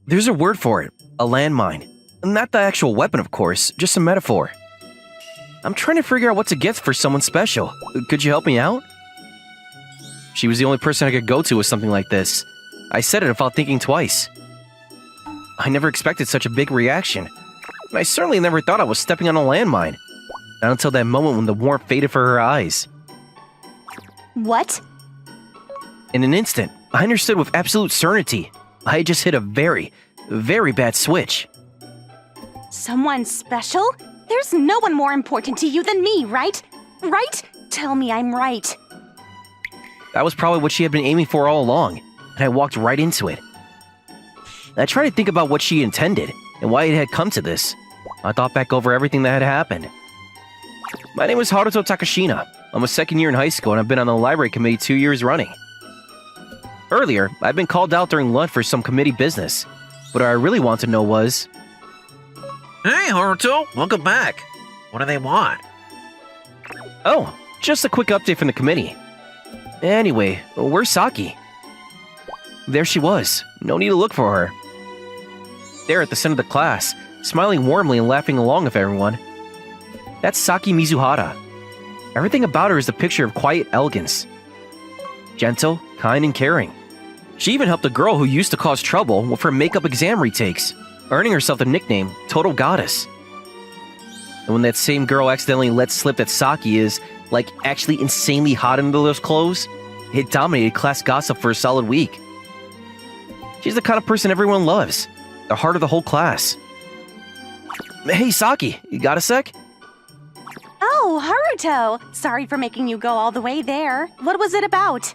There's a word for it. A landmine. Not the actual weapon, of course, just a metaphor. I'm trying to figure out what to get for someone special. Could you help me out? She was the only person I could go to with something like this. I said it without thinking twice. I never expected such a big reaction. I certainly never thought I was stepping on a landmine. Not until that moment when the warmth faded from her eyes. What? In an instant, I understood with absolute certainty. I had just hit a very, very bad switch. Someone special? There's no one more important to you than me, right? Right? Tell me I'm right. That was probably what she had been aiming for all along, and I walked right into it. I tried to think about what she intended, and why it had come to this. I thought back over everything that had happened. My name is Haruto Takashina. I'm a second year in high school, and I've been on the library committee 2 years running. Earlier, I'd been called out during lunch for some committee business. What I really want to know was... Hey, Haruto, welcome back. What do they want? Oh, just a quick update from the committee. Anyway, where's Saki? There she was. No need to look for her. There at the center of the class, smiling warmly and laughing along with everyone. That's Saki Mizuhara. Everything about her is a picture of quiet elegance. Gentle, kind, and caring. She even helped a girl who used to cause trouble with her makeup exam retakes, earning herself the nickname Total Goddess. And when that same girl accidentally let slip that Saki is, like, actually insanely hot under those clothes, it dominated class gossip for a solid week. She's the kind of person everyone loves, the heart of the whole class. Hey, Saki, you got a sec? Oh, Haruto! Sorry for making you go all the way there. What was it about?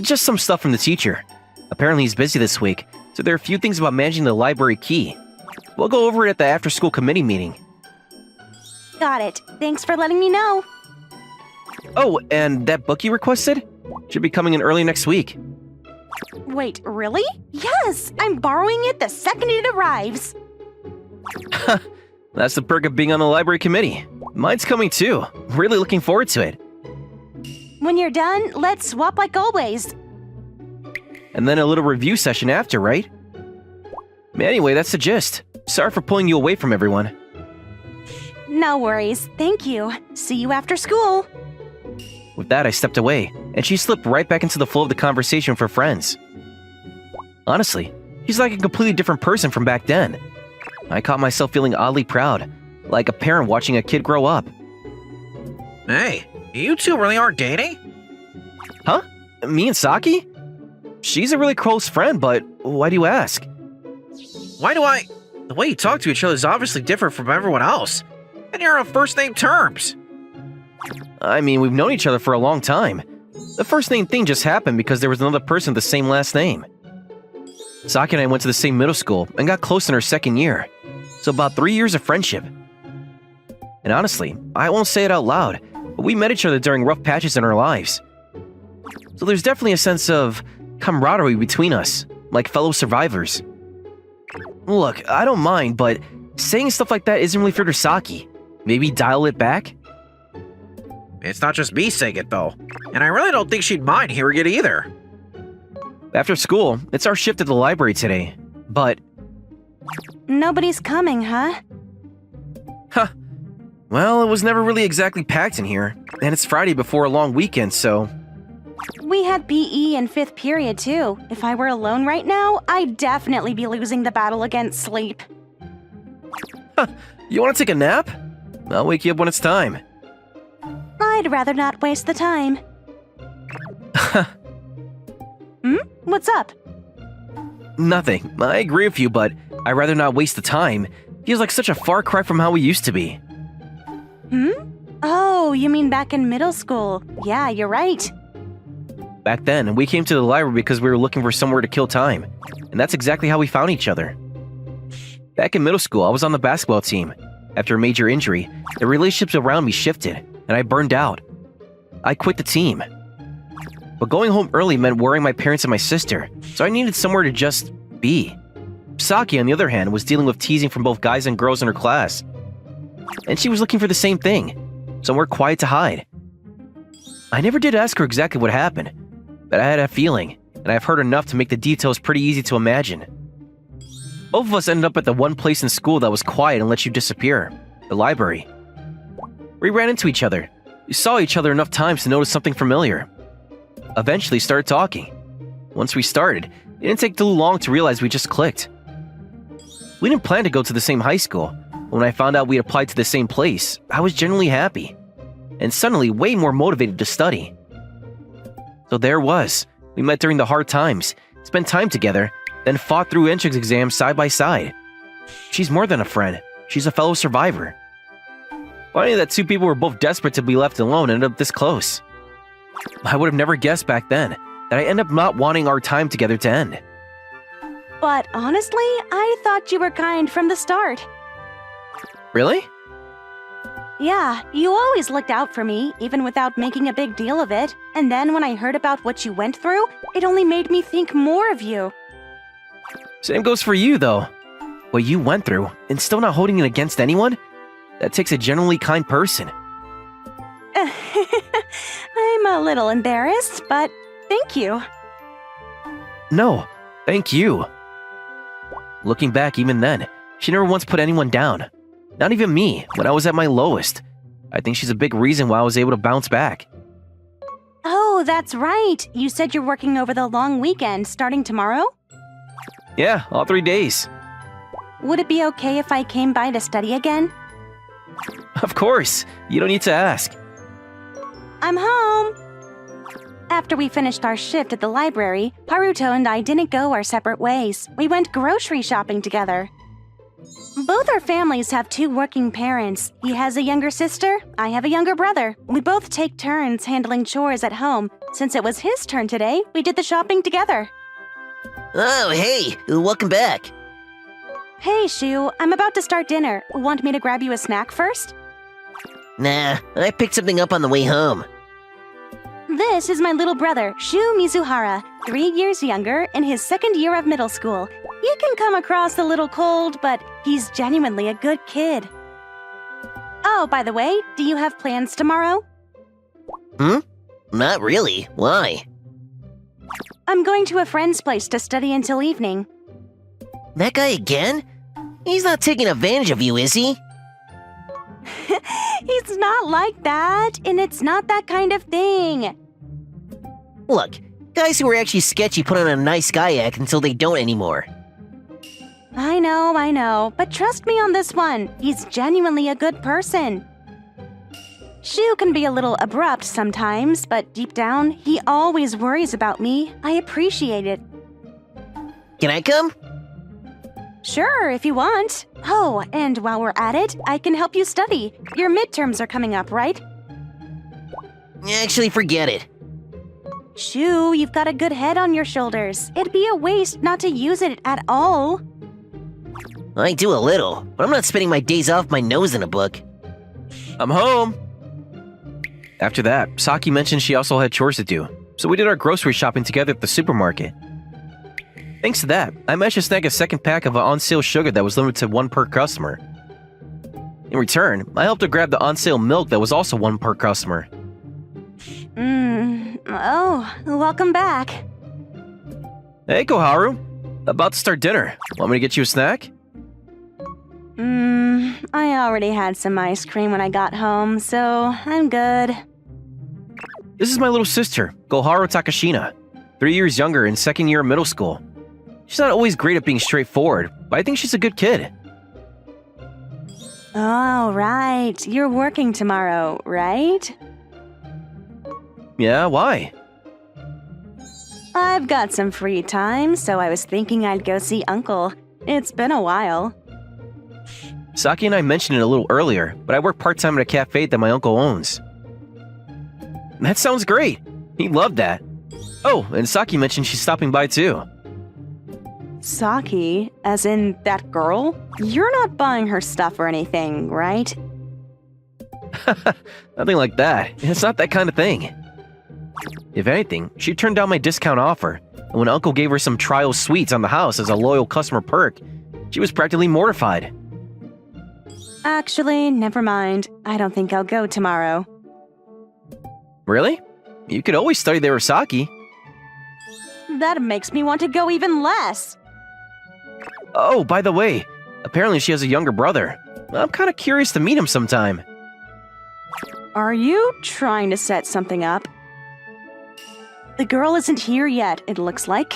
Just some stuff from the teacher. Apparently he's busy this week, so there are a few things about managing the library key. We'll go over it at the after-school committee meeting. Got it. Thanks for letting me know. Oh, and that book you requested? Should be coming in early next week. Wait, really? Yes! I'm borrowing it the second it arrives. That's the perk of being on the library committee. Mine's coming too. Really looking forward to it. When you're done, let's swap like always. And then a little review session after, right? Anyway, that's the gist. Sorry for pulling you away from everyone. No worries. Thank you. See you after school. With that, I stepped away, and she slipped right back into the flow of the conversation with her friends. Honestly, she's like a completely different person from back then. I caught myself feeling oddly proud, like a parent watching a kid grow up. Hey, you two really aren't dating? Huh? Me and Saki? She's a really close friend, but why do you ask? The way you talk to each other is obviously different from everyone else. And you're on first-name terms. I mean, we've known each other for a long time. The first name thing just happened because there was another person with the same last name. Saki and I went to the same middle school and got close in our second year. So about 3 years of friendship. And honestly, I won't say it out loud, but we met each other during rough patches in our lives. So there's definitely a sense of camaraderie between us, like fellow survivors. Look, I don't mind, but saying stuff like that isn't really fair to Saki. Maybe dial it back? It's not just me saying it, though. And I really don't think she'd mind hearing it either. After school, it's our shift at the library today, but... Nobody's coming, huh? Huh. Well, it was never really exactly packed in here, and it's Friday before a long weekend, so... We had PE in 5th period, too. If I were alone right now, I'd definitely be losing the battle against sleep. Huh. You want to take a nap? I'll wake you up when it's time. I'd rather not waste the time. What's up? Nothing. I agree with you, but I'd rather not waste the time. Feels like such a far cry from how we used to be. Oh, you mean back in middle school. Yeah, you're right. Back then, we came to the library because we were looking for somewhere to kill time. And that's exactly how we found each other. Back in middle school, I was on the basketball team. After a major injury, the relationships around me shifted, and I burned out. I quit the team. But going home early meant worrying my parents and my sister, so I needed somewhere to just be. Saki, on the other hand, was dealing with teasing from both guys and girls in her class. And she was looking for the same thing, somewhere quiet to hide. I never did ask her exactly what happened, but I had a feeling, and I've heard enough to make the details pretty easy to imagine. Both of us ended up at the one place in school that was quiet and let you disappear, the library. We ran into each other. We saw each other enough times to notice something familiar. Eventually started talking. Once we started, it didn't take too long to realize we just clicked. We didn't plan to go to the same high school. When I found out we had applied to the same place, I was genuinely happy, and suddenly way more motivated to study. So there it was. We met during the hard times, spent time together, then fought through entrance exams side by side. She's more than a friend. She's a fellow survivor. Funny that two people were both desperate to be left alone and ended up this close. I would have never guessed back then that I ended up not wanting our time together to end. But honestly, I thought you were kind from the start. Really? Yeah, you always looked out for me, even without making a big deal of it. And then when I heard about what you went through, it only made me think more of you. Same goes for you, though. What you went through, and still not holding it against anyone? That takes a genuinely kind person. I'm a little embarrassed, but thank you. No, thank you. Looking back even then, she never once put anyone down. Not even me, when I was at my lowest. I think she's a big reason why I was able to bounce back. Oh, that's right. You said you're working over the long weekend starting tomorrow? Yeah, all 3 days. Would it be okay if I came by to study again? Of course, you don't need to ask. I'm home! After we finished our shift at the library, Haruto and I didn't go our separate ways. We went grocery shopping together. Both our families have 2 working parents. He has a younger sister, I have a younger brother. We both take turns handling chores at home. Since it was his turn today, we did the shopping together. Oh, hey, welcome back. Hey, Shu, I'm about to start dinner. Want me to grab you a snack first? Nah, I picked something up on the way home. This is my little brother, Shu Mizuhara, 3 years younger, in his 2nd year of middle school. He can come across a little cold, but he's genuinely a good kid. Oh, by the way, do you have plans tomorrow? Not really. Why? I'm going to a friend's place to study until evening. That guy again? He's not taking advantage of you, is he? He's not like that, and it's not that kind of thing. Look, guys who are actually sketchy put on a nice guy act until they don't anymore. I know, but trust me on this one. He's genuinely a good person. Shu can be a little abrupt sometimes, but deep down, he always worries about me. I appreciate it. Can I come? Sure, if you want. Oh, and while we're at it, I can help you study. Your midterms are coming up, right? Actually, forget it. Shu, you've got a good head on your shoulders. It'd be a waste not to use it at all. I do a little, but I'm not spending my days off my nose in a book. I'm home. After that, Saki mentioned she also had chores to do, so we did our grocery shopping together at the supermarket. Thanks to that, I managed to snag a 2nd pack of on-sale sugar that was limited to 1 per customer. In return, I helped her grab the on-sale milk that was also 1 per customer. Oh, welcome back. Hey, Koharu. About to start dinner. Want me to get you a snack? I already had some ice cream when I got home, so I'm good. This is my little sister, Koharu Takashina, 3 years younger in 2nd year of middle school. She's not always great at being straightforward, but I think she's a good kid. Oh, right. You're working tomorrow, right? Yeah, why? I've got some free time, so I was thinking I'd go see Uncle. It's been a while. Saki and I mentioned it a little earlier, but I work part-time at a cafe that my uncle owns. That sounds great. He'd love that. Oh, and Saki mentioned she's stopping by too. Saki, as in that girl? You're not buying her stuff or anything, right? Nothing like that. It's not that kind of thing. If anything, she turned down my discount offer, and when Uncle gave her some trial sweets on the house as a loyal customer perk, she was practically mortified. Actually, never mind. I don't think I'll go tomorrow. Really? You could always study there with Saki. That makes me want to go even less. Oh, by the way, apparently she has a younger brother. I'm kind of curious to meet him sometime. Are you trying to set something up? The girl isn't here yet, it looks like.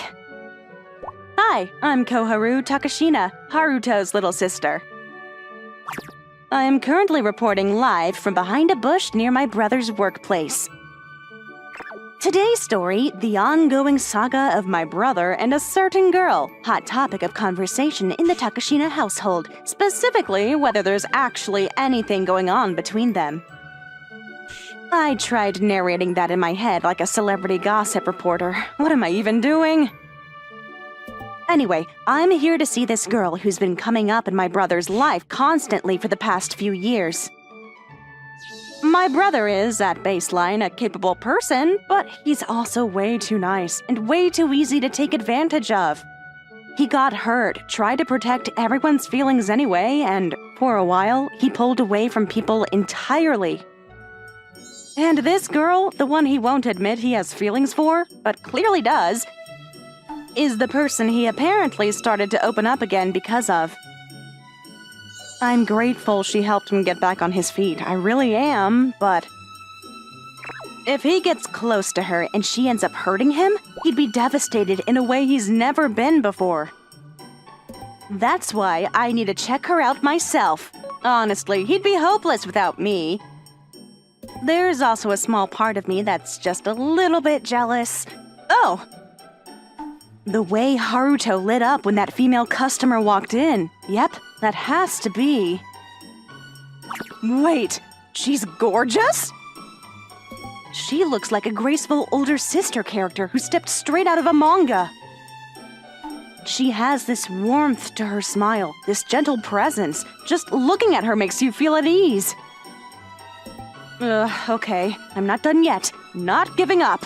Hi, I'm Koharu Takashina, Haruto's little sister. I am currently reporting live from behind a bush near my brother's workplace. Today's story, the ongoing saga of my brother and a certain girl, hot topic of conversation in the Takashina household, specifically whether there's actually anything going on between them. I tried narrating that in my head like a celebrity gossip reporter. What am I even doing? Anyway, I'm here to see this girl who's been coming up in my brother's life constantly for the past few years. My brother is, at baseline, a capable person, but he's also way too nice and way too easy to take advantage of. He got hurt, tried to protect everyone's feelings anyway, and for a while, he pulled away from people entirely. And this girl, the one he won't admit he has feelings for, but clearly does, is the person he apparently started to open up again because of. I'm grateful she helped him get back on his feet. I really am, but if he gets close to her and she ends up hurting him, he'd be devastated in a way he's never been before. That's why I need to check her out myself. Honestly, he'd be hopeless without me. There's also a small part of me that's just a little bit jealous. Oh! The way Haruto lit up when that female customer walked in. Yep, that has to be. Wait, she's gorgeous? She looks like a graceful older sister character who stepped straight out of a manga. She has this warmth to her smile, this gentle presence. Just looking at her makes you feel at ease. Okay, I'm not done yet. Not giving up.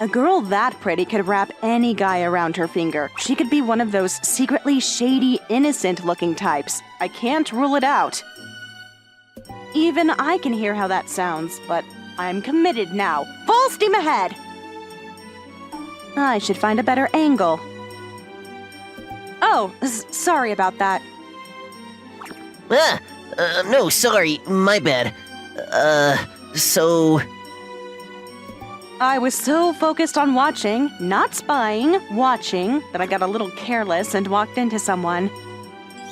A girl that pretty could wrap any guy around her finger. She could be one of those secretly shady, innocent-looking types. I can't rule it out. Even I can hear how that sounds, but I'm committed now. Full steam ahead! I should find a better angle. Oh, sorry about that. No, sorry, my bad. So... I was so focused on watching, not spying, watching, that I got a little careless and walked into someone.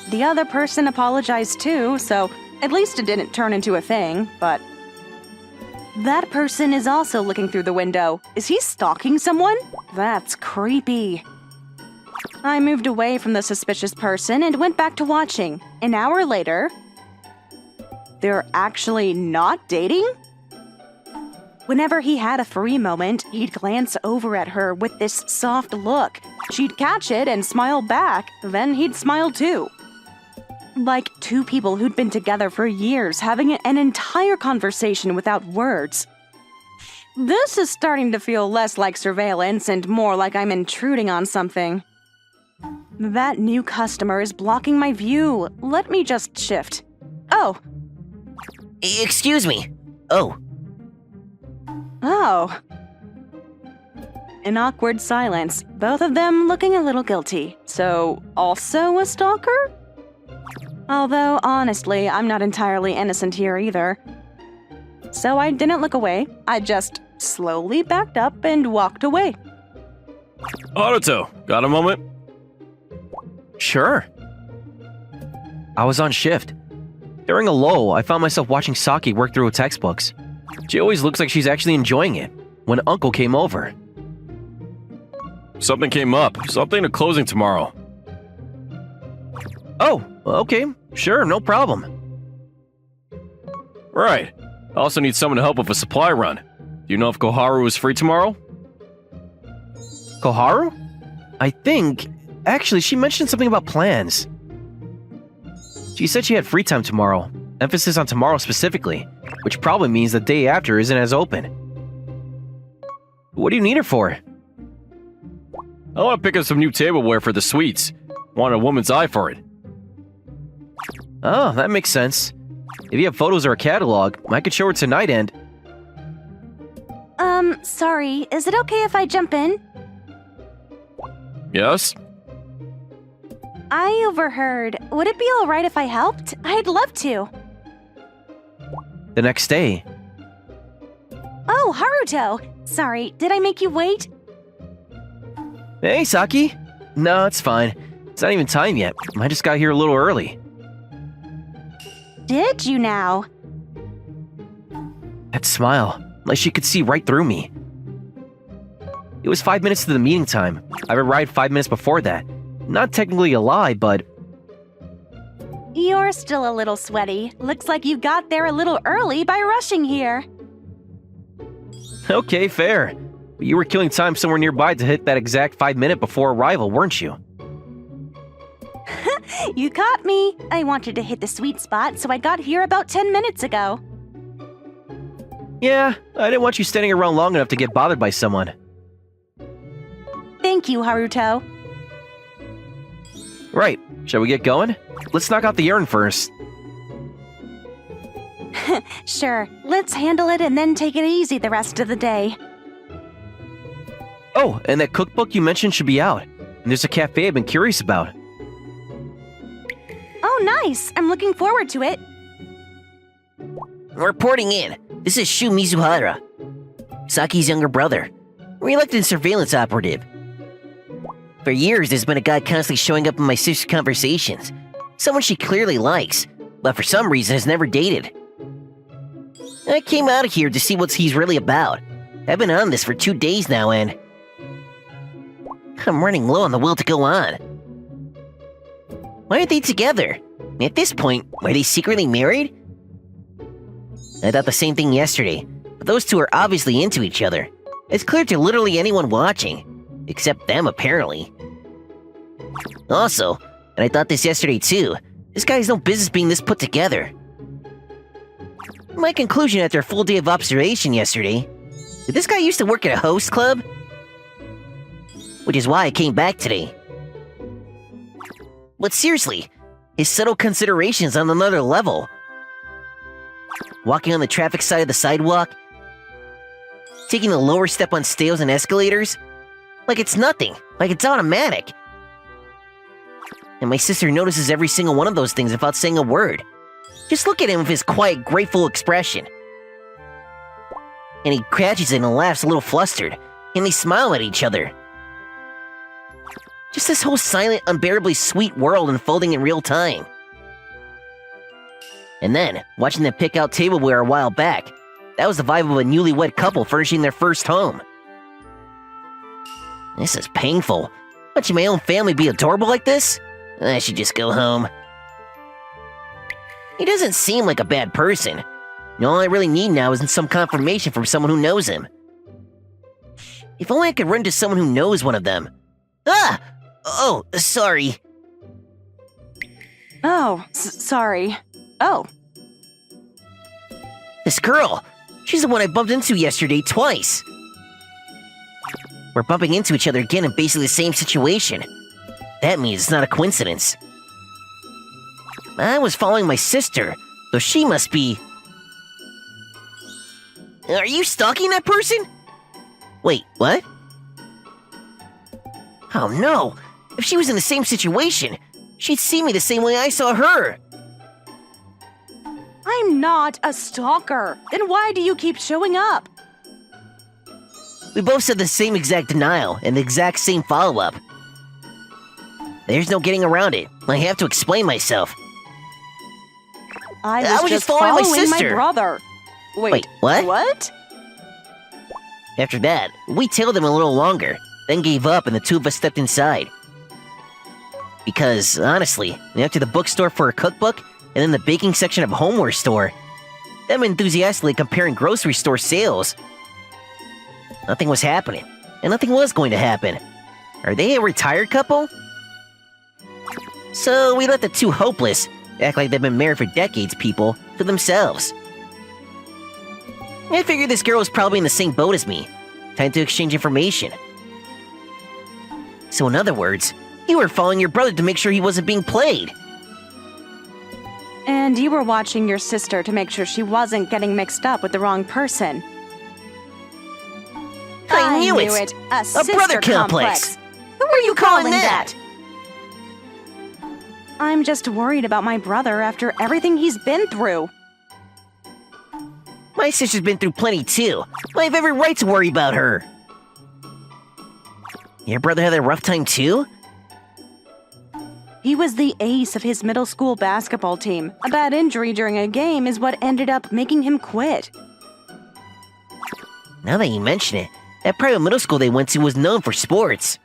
The other person apologized too, so at least it didn't turn into a thing, but... That person is also looking through the window. Is he stalking someone? That's creepy. I moved away from the suspicious person and went back to watching. An hour later... They're actually not dating? Whenever he had a free moment, he'd glance over at her with this soft look. She'd catch it and smile back, then he'd smile too. Like two people who'd been together for years, having an entire conversation without words. This is starting to feel less like surveillance and more like I'm intruding on something. That new customer is blocking my view. Let me just shift. Oh. Excuse me. Oh. Oh. An awkward silence, both of them looking a little guilty. So, also a stalker? Although, honestly, I'm not entirely innocent here either. So I didn't look away. I just slowly backed up and walked away. Haruto, got a moment? Sure. I was on shift. During a lull, I found myself watching Saki work through her textbooks. She always looks like she's actually enjoying it. When Uncle came over. Something came up. Something to closing tomorrow. Oh, okay. Sure, no problem. Right. I also need someone to help with a supply run. Do you know if Koharu is free tomorrow? Koharu? I think... Actually, she mentioned something about plans. She said she had free time tomorrow. Emphasis on tomorrow specifically, which probably means the day after isn't as open. What do you need her for? I want to pick up some new tableware for the suites. Want a woman's eye for it. Oh, that makes sense. If you have photos or a catalog, I could show her tonight and... Sorry, is it okay if I jump in? Yes? I overheard. Would it be alright if I helped? I'd love to. The next day, Oh, Haruto! Sorry, did I make you wait? hey, Saki. No, it's fine. It's not even time yet. I just got here a little early. Did you now? That smile, like she could see right through me. It was 5 minutes to the meeting time. I arrived 5 minutes before that. Not technically a lie, but You're still a little sweaty. Looks like you got there a little early by rushing here. okay, fair. But you were killing time somewhere nearby to hit that exact 5 minute before arrival, weren't you? You caught me. I wanted to hit the sweet spot, so I got here about 10 minutes ago. Yeah, I didn't want you standing around long enough to get bothered by someone. Thank you, Haruto. Right, shall we get going? Let's knock out the errand first. Sure, let's handle it and then take it easy the rest of the day. Oh, and that cookbook you mentioned should be out. And there's a cafe I've been curious about. Oh, nice. I'm looking forward to it. Reporting in. This is Shu Mizuhara, Saki's younger brother, reelected surveillance operative. For years, there's been a guy constantly showing up in my sister's conversations. Someone she clearly likes, but for some reason has never dated. I came out of here to see what he's really about. I've been on this for 2 days now, and I'm running low on the will to go on. Why aren't they together? At this point, were they secretly married? I thought the same thing yesterday, but those two are obviously into each other. It's clear to literally anyone watching. Except them, apparently. Also, and I thought this yesterday too, this guy has no business being this put together. My conclusion after a full day of observation yesterday, did this guy used to work at a host club? Which is why I came back today. But seriously, his subtle considerations on another level. Walking on the traffic side of the sidewalk, taking the lower step on stairs and escalators, like it's nothing, like it's automatic. And my sister notices every single one of those things without saying a word. Just look at him with his quiet, grateful expression. And he catches it and laughs a little flustered, and they smile at each other. Just this whole silent, unbearably sweet world unfolding in real time. And then, watching them pick out tableware a while back, that was the vibe of a newlywed couple furnishing their first home. This is painful. Watching my own family be adorable like this? I should just go home. He doesn't seem like a bad person. And all I really need now is some confirmation from someone who knows him. If only I could run to someone who knows one of them. Ah! Oh, sorry. Oh, sorry. Oh. This girl. She's the one I bumped into yesterday twice. We're bumping into each other again in basically the same situation. That means it's not a coincidence. I was following my sister, so she must be... Are you stalking that person? Wait, what? Oh no! If she was in the same situation, she'd see me the same way I saw her! I'm not a stalker. Then why do you keep showing up? We both said the same exact denial and the exact same follow-up. There's no getting around it. I have to explain myself. I was just following my sister. brother. Wait, what? What? After that, we tailed him a little longer, then gave up and the two of us stepped inside. Because, honestly, after the bookstore for a cookbook, and then the baking section of a homeware store, them enthusiastically comparing grocery store sales, nothing was happening, and nothing was going to happen. Are they a retired couple? So we let the two hopeless, act like they've been married for decades people, to themselves. I figured this girl was probably in the same boat as me. Time to exchange information. So in other words, you were following your brother to make sure he wasn't being played. And you were watching your sister to make sure she wasn't getting mixed up with the wrong person. I knew it! A A brother sister complex! Who are you calling that? I'm just worried about my brother after everything he's been through. My sister's been through plenty too. I have every right to worry about her. Your brother had a rough time too? He was the ace of his middle school basketball team. A bad injury during a game is what ended up making him quit. Now that you mention it, that private middle school they went to was known for sports.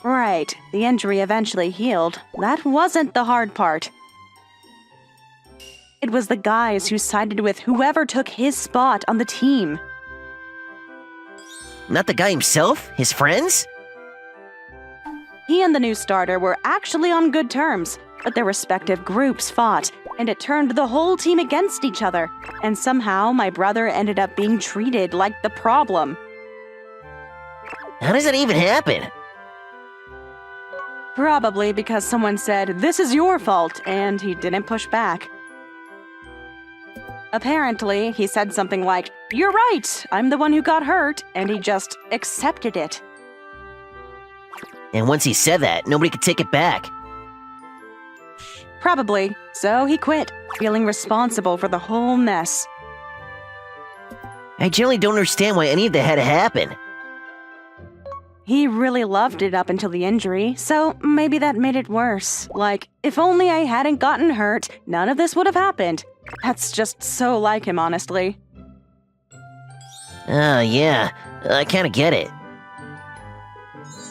Right, the injury eventually healed. That wasn't the hard part. It was the guys who sided with whoever took his spot on the team. Not the guy himself? His friends? He and the new starter were actually on good terms, but their respective groups fought, and it turned the whole team against each other. And somehow, my brother ended up being treated like the problem. How does that even happen? Probably because someone said, "This is your fault," and he didn't push back. Apparently, he said something like, "You're right, I'm the one who got hurt," and he just accepted it. And once he said that, nobody could take it back. Probably. So he quit, feeling responsible for the whole mess. I generally don't understand why any of that had to happen. He really loved it up until the injury, so maybe that made it worse. Like, if only I hadn't gotten hurt, none of this would have happened. That's just so like him, honestly. Yeah, I kinda get it.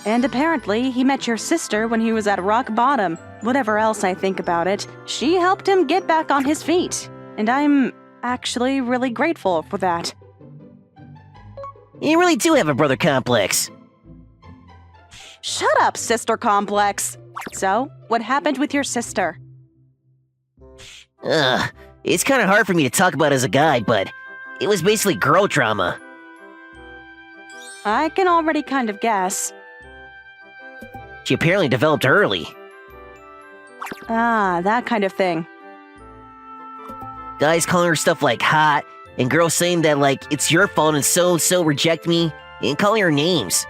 And apparently, he met your sister when he was at rock bottom. Whatever else I think about it, she helped him get back on his feet. And I'm actually really grateful for that. You really do have a brother complex. Shut up, sister complex! So, what happened with your sister? It's kinda hard for me to talk about as a guy, but it was basically girl drama. I can already kind of guess. She apparently developed early. Ah, that kind of thing. Guys calling her stuff like hot, and girls saying that like it's your fault and so reject me, and calling her names.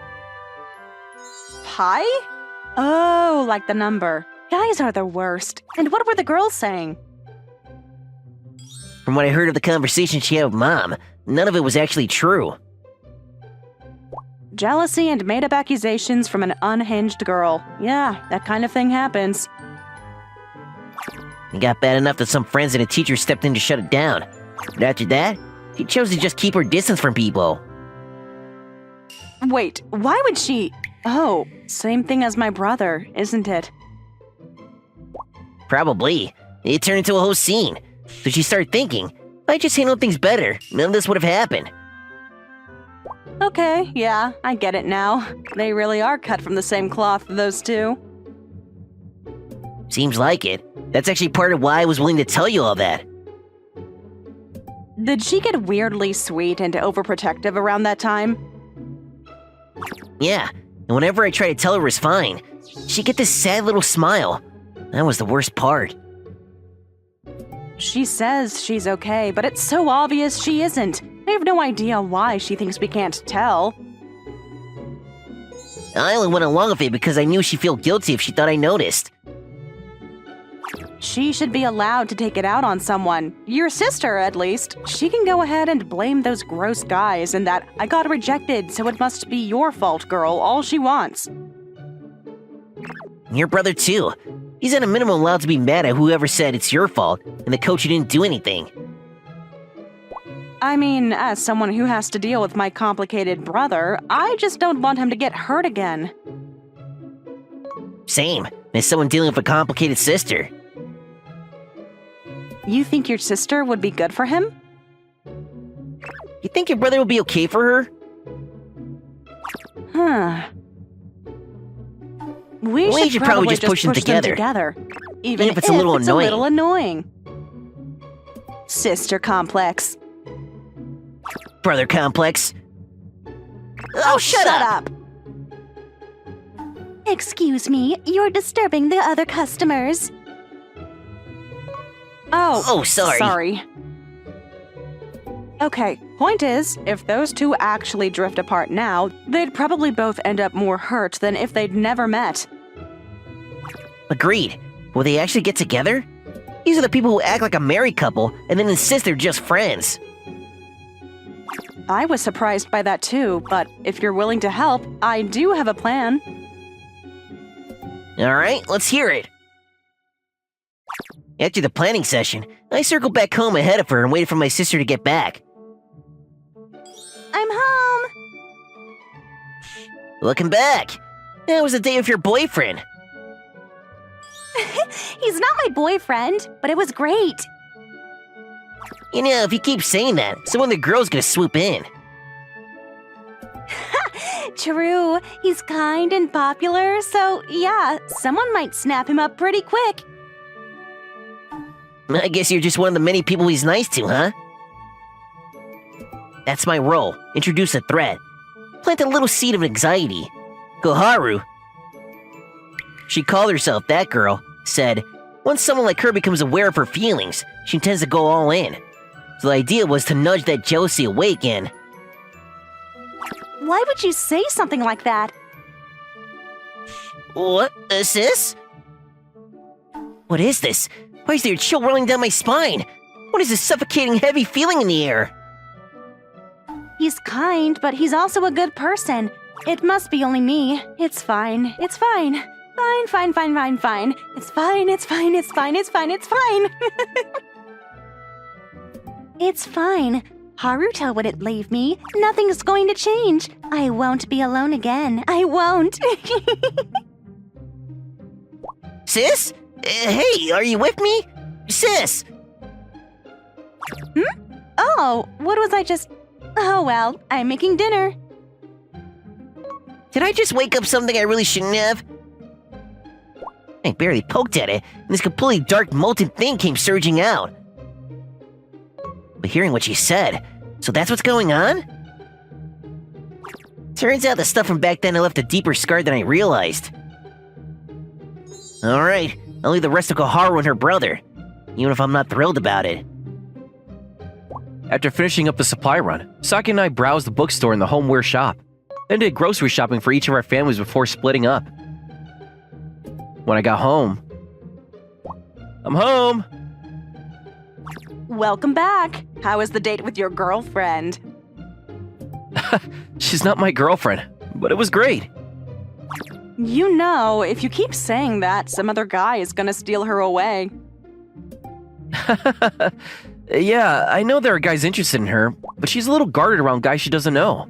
Pi? Oh, like the number. Guys are the worst. And what were the girls saying? From what I heard of the conversation she had with Mom, none of it was actually true. Jealousy and made-up accusations from an unhinged girl. Yeah, that kind of thing happens. It got bad enough that some friends and a teacher stepped in to shut it down. But after that, she chose to just keep her distance from people. Wait, why would she... Oh, same thing as my brother, isn't it? Probably. It turned into a whole scene. So she started thinking, if I just handled things better, none of this would have happened. Okay, yeah, I get it now. They really are cut from the same cloth, those two. Seems like it. That's actually part of why I was willing to tell you all that. Did she get weirdly sweet and overprotective around that time? Yeah, and whenever I tried to tell her it was fine, she'd get this sad little smile. That was the worst part. She says she's okay, but it's so obvious she isn't. I have no idea why she thinks we can't tell. I only went along with it because I knew she'd feel guilty if she thought I noticed. She should be allowed to take it out on someone. Your sister, at least. She can go ahead and blame those gross guys and that "I got rejected, so it must be your fault, girl," all she wants. Your brother, too. He's at a minimum allowed to be mad at whoever said it's your fault and the coach who didn't do anything. I mean, as someone who has to deal with my complicated brother, I just don't want him to get hurt again. Same, as someone dealing with a complicated sister. You think your sister would be good for him? You think your brother will be okay for her? Huh. We should probably just push them together. Even if it's a little annoying. Sister complex. Brother complex. Oh, shut up! Excuse me, you're disturbing the other customers. Oh, sorry. Okay, point is, if those two actually drift apart now, they'd probably both end up more hurt than if they'd never met. Agreed. Will they actually get together? These are the people who act like a married couple and then insist they're just friends. I was surprised by that too, but if you're willing to help, I do have a plan. Alright, let's hear it. After the planning session, I circled back home ahead of her and waited for my sister to get back. I'm home. Welcome back. How was the day with your boyfriend? He's not my boyfriend, but it was great. You know, if you keep saying that, someone the girl's gonna swoop in. True, he's kind and popular, so yeah, someone might snap him up pretty quick. I guess you're just one of the many people he's nice to, huh? That's my role. Introduce a threat. Plant a little seed of anxiety. Koharu. She called herself that girl, said, once someone like her becomes aware of her feelings, she tends to go all in. So the idea was to nudge that jealousy awake and... Why would you say something like that? What? Sis? What is this? Why is there a chill rolling down my spine? What is this suffocating heavy feeling in the air? He's kind, but he's also a good person. It must be only me. It's fine. It's fine. Fine, fine, fine, fine, fine. It's fine, it's fine, it's fine, it's fine, it's fine. It's fine. Haruto wouldn't leave me. Nothing's going to change. I won't be alone again. I won't. Sis? Hey, are you with me? Sis! Oh, what was I just... Oh well, I'm making dinner. Did I just wake up something I really shouldn't have? I barely poked at it, and this completely dark molten thing came surging out. But hearing what she said, so that's what's going on? Turns out the stuff from back then left a deeper scar than I realized. Alright, I'll leave the rest to Koharu and her brother, even if I'm not thrilled about it. After finishing up the supply run, Saki and I browsed the bookstore and the homeware shop, then did grocery shopping for each of our families before splitting up. When I got home... I'm home! Welcome back. How was the date with your girlfriend? She's not my girlfriend, but it was great. You know, if you keep saying that, some other guy is gonna steal her away. Yeah, I know there are guys interested in her, but she's a little guarded around guys she doesn't know.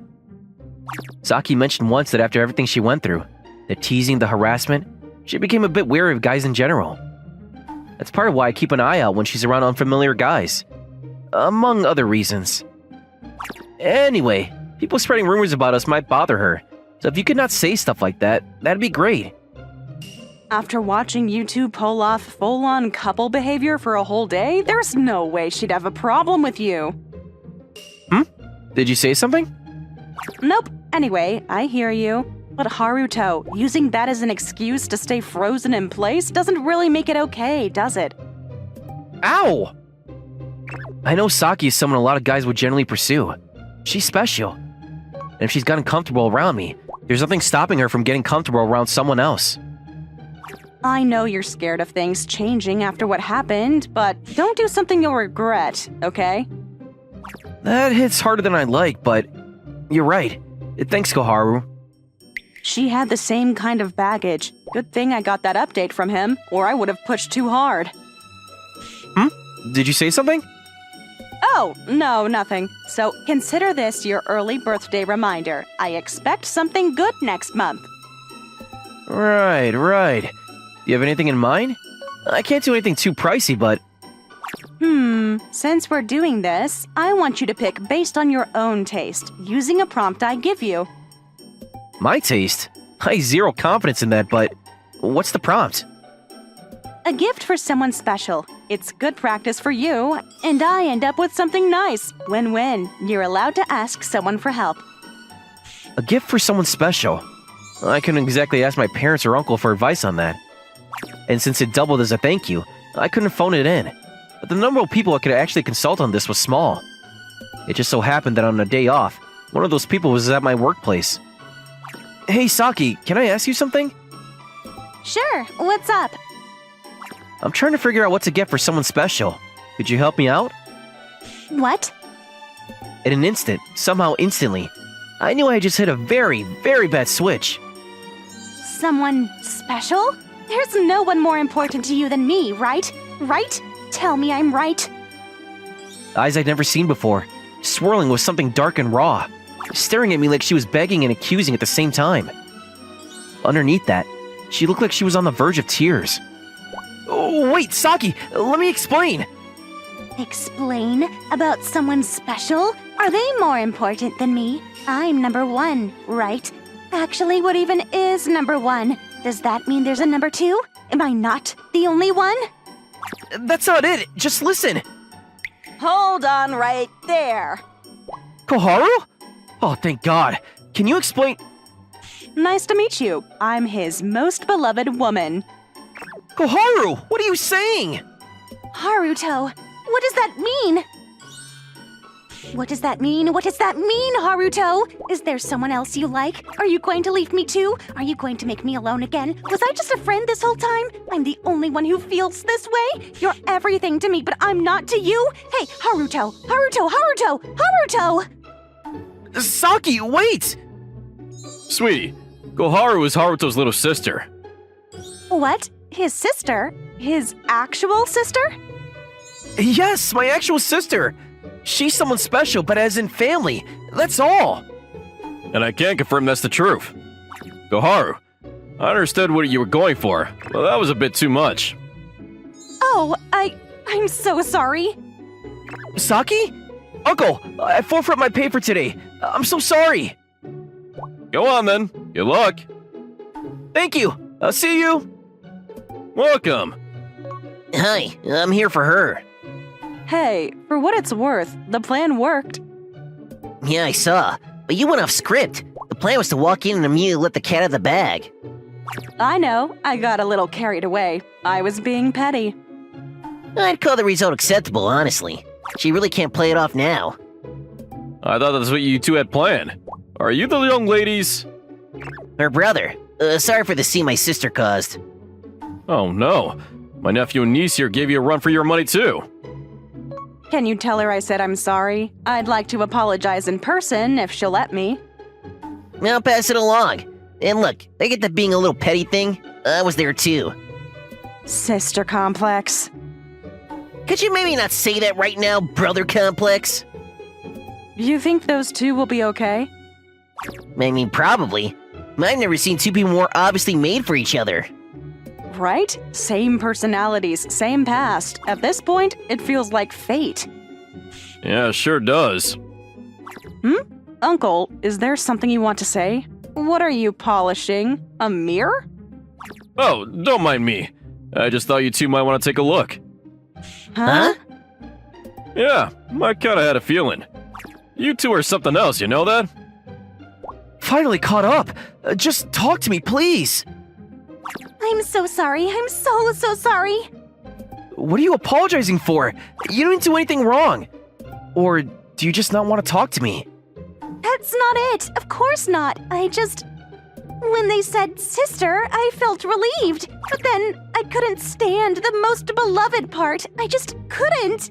Saki mentioned once that after everything she went through, the teasing, the harassment, she became a bit wary of guys in general. That's part of why I keep an eye out when she's around unfamiliar guys. Among other reasons. Anyway, people spreading rumors about us might bother her, so if you could not say stuff like that, that'd be great. After watching you two pull off full-on couple behavior for a whole day, there's no way she'd have a problem with you. Did you say something? Nope. Anyway, I hear you. But Haruto, using that as an excuse to stay frozen in place doesn't really make it okay, does it? Ow! I know Saki is someone a lot of guys would generally pursue. She's special. And if she's gotten comfortable around me, there's nothing stopping her from getting comfortable around someone else. I know you're scared of things changing after what happened, but don't do something you'll regret, okay? That hits harder than I'd like, but you're right. Thanks, Koharu. She had the same kind of baggage. Good thing I got that update from him, or I would have pushed too hard. Did you say something? Oh, no, nothing. So consider this your early birthday reminder. I expect something good next month. Right. Do you have anything in mind? I can't do anything too pricey, but... Since we're doing this, I want you to pick based on your own taste, using a prompt I give you. My taste? I have zero confidence in that, but... What's the prompt? A gift for someone special. It's good practice for you, and I end up with something nice. Win-win. You're allowed to ask someone for help. A gift for someone special? I couldn't exactly ask my parents or uncle for advice on that. And since it doubled as a thank you, I couldn't phone it in. But the number of people I could actually consult on this was small. It just so happened that on a day off, one of those people was at my workplace. Hey Saki, can I ask you something? Sure, what's up? I'm trying to figure out what to get for someone special. Could you help me out? What? In an instant, somehow instantly, I knew I had just hit a very, very bad switch. Someone special? There's no one more important to you than me, right? Right? Tell me I'm right. Eyes I'd never seen before, swirling with something dark and raw, staring at me like she was begging and accusing at the same time. Underneath that, she looked like she was on the verge of tears. Oh, wait, Saki, let me explain. Explain about someone special? Are they more important than me? I'm number one, right? Actually, what even is number one? Does that mean there's a number two? Am I not the only one? That's not it, just listen. Hold on right there. Koharu? Oh, thank God. Can you explain? Nice to meet you. I'm his most beloved woman. Koharu, what are you saying? Haruto, what does that mean? What does that mean? What does that mean, Haruto? Is there someone else you like? Are you going to leave me too? Are you going to make me alone again? Was I just a friend this whole time? I'm the only one who feels this way? You're everything to me, but I'm not to you? Hey, Haruto! Haruto! Haruto! Haruto! Saki, wait! Sweetie, Koharu is Haruto's little sister. What? His sister? His actual sister? Yes, my actual sister. She's someone special, but as in family. That's all. And I can confirm that's the truth. Koharu, I understood what you were going for, but that was a bit too much. Oh, I'm so sorry. Saki? Uncle, I forfeit my pay for today. I'm so sorry. Go on then. Good luck. Thank you. I'll see you. Welcome. Hi, I'm here for her. Hey, for what it's worth, the plan worked. Yeah, I saw. But you went off script. The plan was to walk in and immediately let the cat out of the bag. I know, I got a little carried away. I was being petty. I'd call the result acceptable, honestly. She really can't play it off now. I thought that's what you two had planned. Are you the young ladies? Her brother. Sorry for the scene my sister caused. Oh no. My nephew and niece here gave you a run for your money too. Can you tell her I said I'm sorry? I'd like to apologize in person if she'll let me. I'll pass it along. And look, I get that being a little petty thing. I was there too. Sister complex. Could you maybe not say that right now, brother complex? You think those two will be okay? I mean, probably. I've never seen two people more obviously made for each other. Right? Same personalities, same past. At this point, it feels like fate. Yeah, sure does. Uncle, is there something you want to say? What are you polishing? A mirror? Oh, don't mind me. I just thought you two might want to take a look. Huh? Yeah, I kinda had a feeling. You two are something else, you know that? Finally caught up. Just talk to me, please. I'm so sorry. I'm so sorry. What are you apologizing for? You didn't do anything wrong. Or do you just not want to talk to me? That's not it. Of course not. When they said sister, I felt relieved. But then I couldn't stand the most beloved part. I just couldn't.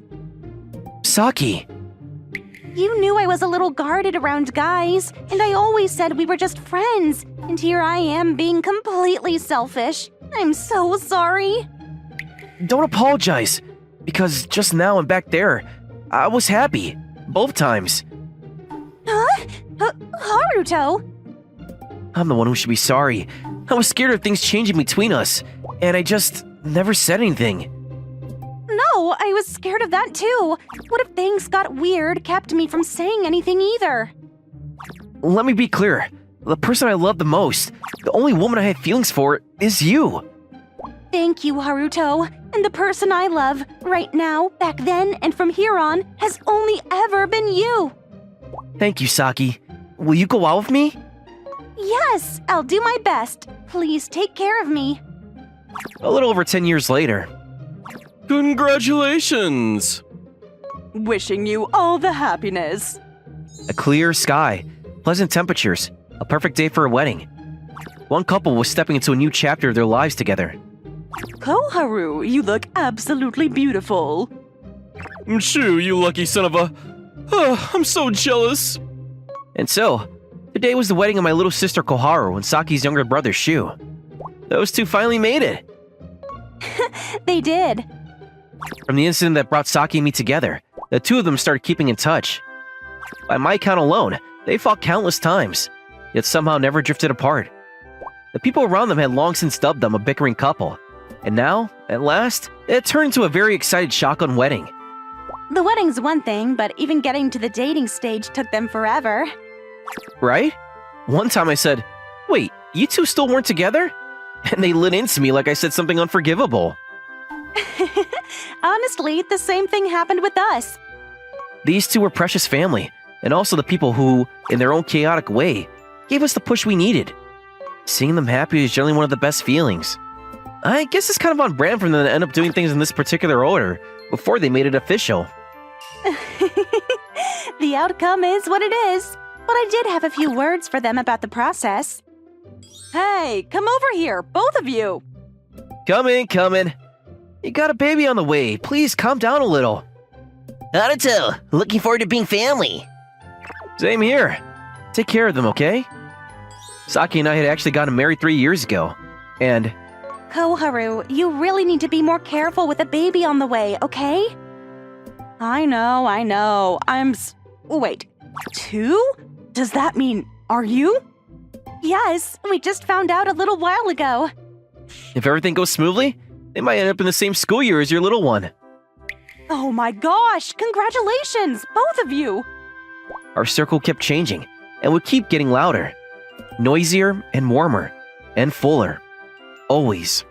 Saki. You knew I was a little guarded around guys, and I always said we were just friends. And here I am being completely selfish. I'm so sorry. Don't apologize. Because just now and back there, I was happy. Both times. Huh? Haruto? I'm the one who should be sorry. I was scared of things changing between us, and I just never said anything. No, I was scared of that too. What if things got weird, kept me from saying anything either? Let me be clear. The person I love the most, the only woman I have feelings for, is you. Thank you, Haruto. And the person I love, right now, back then, and from here on, has only ever been you. Thank you, Saki. Will you go out with me? Yes, I'll do my best. Please take care of me. A little over 10 years later. Congratulations! Wishing you all the happiness. A clear sky, pleasant temperatures, a perfect day for a wedding. one couple was stepping into a new chapter of their lives together. Koharu, you look absolutely beautiful. Shu, you lucky son of a... I'm so jealous. And so, today was the wedding of my little sister Koharu and Saki's younger brother Shu. Those two finally made it. They did. From the incident that brought Saki and me together, the two of them started keeping in touch. By my count alone, they fought countless times, yet somehow never drifted apart. The people around them had long since dubbed them a bickering couple, and now, at last, it turned into a very excited shotgun wedding. The wedding's one thing, but even getting to the dating stage took them forever. Right? One time I said, "Wait, you two still weren't together?" And they lit into me like I said something unforgivable. Honestly, the same thing happened with us. These two were precious family, and also the people who, in their own chaotic way, gave us the push we needed. Seeing them happy is generally one of the best feelings. I guess it's kind of on brand for them to end up doing things in this particular order, before they made it official. The outcome is what it is. But I did have a few words for them about the process. Hey, come over here, both of you. Coming. You got a baby on the way. Please calm down a little. Haruto, looking forward to being family. Same here. Take care of them, okay? Saki and I had actually gotten married 3 years ago. And Koharu, you really need to be more careful with a baby on the way, okay? I know. Wait, 2? Does that mean, are you? Yes, we just found out a little while ago. if everything goes smoothly, they might end up in the same school year as your little one. Oh my gosh, congratulations, both of you. Our circle kept changing, and would keep getting louder, noisier and warmer, and fuller. Always.